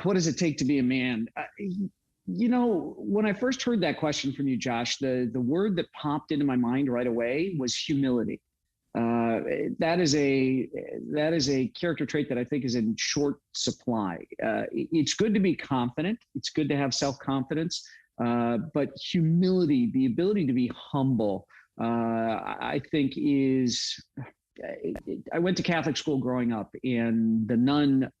What does it take to be a man? When I first heard that question from you, Josh, the word that popped into my mind right away was humility. Uh, that is a character trait that I think is in short supply. It's good to be confident. It's good to have self-confidence, but humility, the ability to be humble, I think is. I went to Catholic school growing up, and the nun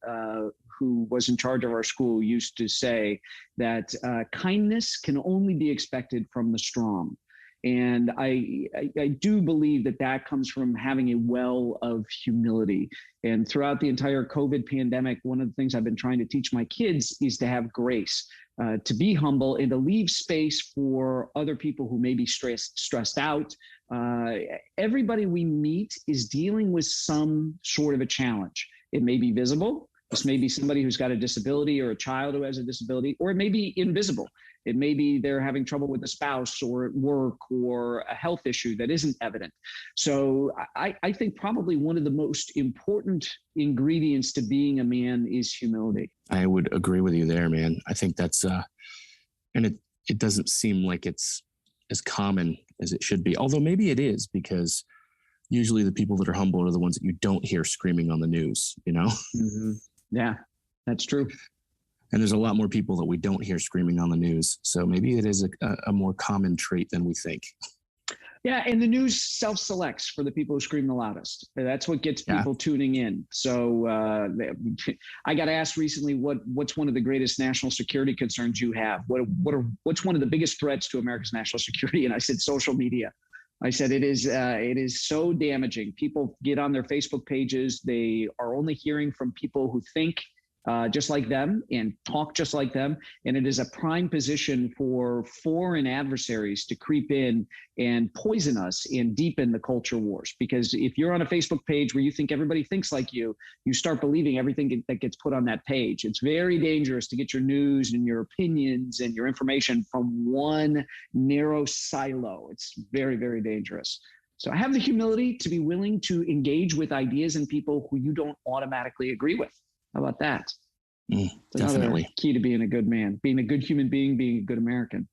who was in charge of our school used to say that kindness can only be expected from the strong. And I do believe that comes from having a well of humility. And throughout the entire COVID pandemic, one of the things I've been trying to teach my kids is to have grace, to be humble, and to leave space for other people who may be stressed out. Everybody we meet is dealing with some sort of a challenge. It may be visible. This may be somebody who's got a disability, or a child who has a disability, or it may be invisible. It may be they're having trouble with a spouse or at work, or a health issue that isn't evident. So I think probably one of the most important ingredients to being a man is humility. I would agree with you there, man. I think that's, and it doesn't seem like it's as common as it should be. Although maybe it is, because usually the people that are humble are the ones that you don't hear screaming on the news, you know? Mm-hmm. Yeah, that's true. And there's a lot more people that we don't hear screaming on the news. So maybe it is a more common trait than we think. Yeah, and the news self-selects for the people who scream the loudest. That's what gets people tuning in. So I got asked recently, what's one of the greatest national security concerns you have? What's one of the biggest threats to America's national security? And I said, social media. I said, it is so damaging. People get on their Facebook pages. They are only hearing from people who think just like them and talk just like them. And it is a prime position for foreign adversaries to creep in and poison us and deepen the culture wars. Because if you're on a Facebook page where you think everybody thinks like you start believing everything that gets put on that page. It's very dangerous to get your news and your opinions and your information from one narrow silo. It's very, very dangerous. So I have the humility to be willing to engage with ideas and people who you don't automatically agree with. How about that? Definitely. Key to being a good man, being a good human being, being a good American.